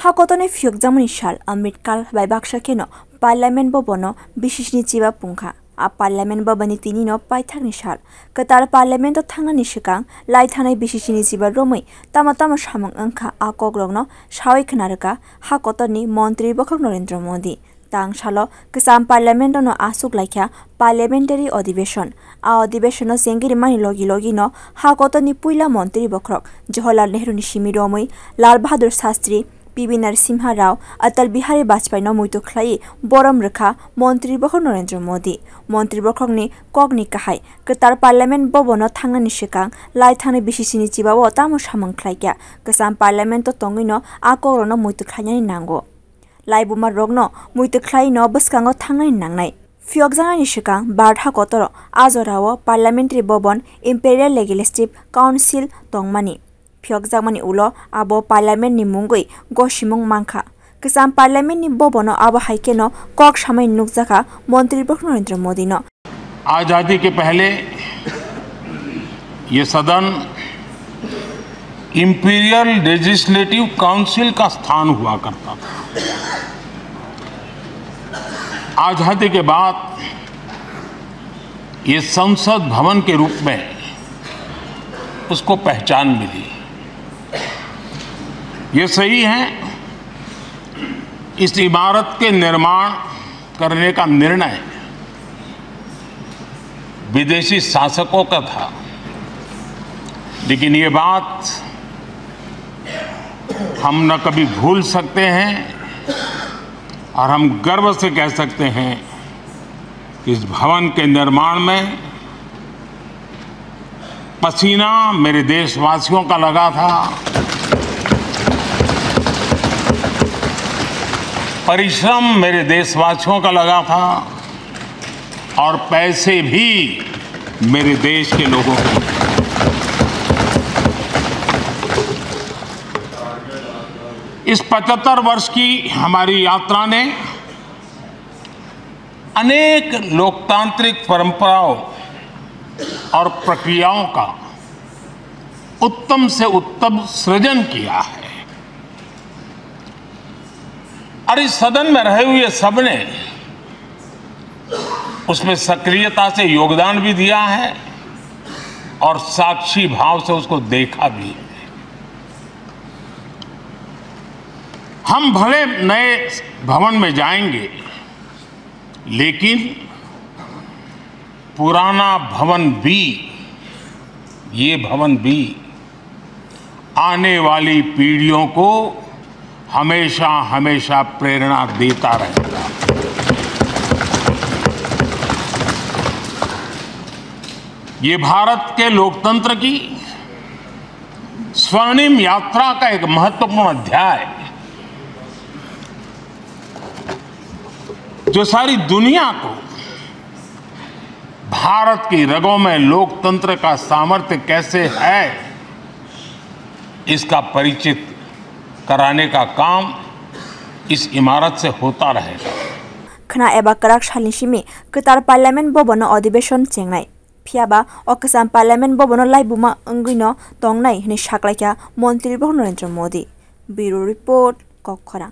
Hakotone fiok jamani shal Amritkal by Bakshakeno, Parliament Bobono, Bishishni Chiva Punka, a Parliament Babani Tinino by Tanishal, Qatar Parliament of Tanganishikang, Laitane Bishishni Chiva Romi, Tamatama Shamang Anka, Akogrogno, Shawi Kanaraka, Hakotoni, Montri Bokognorendra Modi. Tang shalo kisam parliament no asuk laikya parliamentary अधिवेशन आ अधिवेशन सेंगिरि मानि लोगी no ha kotoni puila मन्त्री बख्रक जवाहरलाल नेहरू नि सिमिरोमै Lal Bahadur Shastri PV Narasimha Rao Atal Bihari Vajpayee no मुइतो खलाई बरम रेखा मन्त्री बख्रक नरेन्द्र मोदी मन्त्री बख्रक नि कगनि काहाय कतार पार्लियामेंट बबनो थांगनि सिकां लाइथाने बिसिसिनि चिबाव तामो सामं खलाइया किसाम पार्लियामेंट तो तंगिनो आकोरनो मुइतो खलायनि नांगो लाइबुमा रोगनो मुइतो खलायनो बसकांगो थांनाय नांनाय फियकजांनि सिकां बारहा कतरो आजराव पार्लियामेंटारि भवन इम्पेरियल लेजिस्लेटिव काउन्सिल तंगमानि फियकजांमानि उलो आबो पार्लियामेंट नि मुंगै गसिमुं मांखा किसाम पार्लियामेंट नि भवनो आबो हाइकेनो कक सामै नुकजाखा मंत्री नरेंद्र मोदी नो आजादी के पहले ये सदन इम्पीरियल लेजिस्लेटिव काउंसिल का स्थान हुआ करता था। आजादी के बाद ये संसद भवन के रूप में उसको पहचान मिली। ये सही है, इस इमारत के निर्माण करने का निर्णय विदेशी शासकों का था, लेकिन ये बात हम न कभी भूल सकते हैं और हम गर्व से कह सकते हैं कि इस भवन के निर्माण में पसीना मेरे देशवासियों का लगा था, परिश्रम मेरे देशवासियों का लगा था और पैसे भी मेरे देश के लोगों के। इस 75 वर्ष की हमारी यात्रा ने अनेक लोकतांत्रिक परंपराओं और प्रक्रियाओं का उत्तम से उत्तम सृजन किया है और इस सदन में रहे हुए सबने उसमें सक्रियता से योगदान भी दिया है और साक्षी भाव से उसको देखा भी है। हम भले नए भवन में जाएंगे, लेकिन पुराना भवन भी, ये भवन भी आने वाली पीढ़ियों को हमेशा हमेशा प्रेरणा देता रहेगा। ये भारत के लोकतंत्र की स्वर्णिम यात्रा का एक महत्वपूर्ण अध्याय जो सारी दुनिया को भारत की रगों में लोकतंत्र का सामर्थ्य कैसे है इसका परिचित कराने का काम इस इमारत से होता रहेगा। खना एबा कराक शालिशिमी कतार पार्लियामेंट भवन अधिवेशन चेंगनाय फियाबा अकसाम पार्लियामेंट भवन लाइबुमा अंगिनो तंगनाय हनि साकलाइका मंत्री नरेंद्र मोदी। Bureau report कखरा।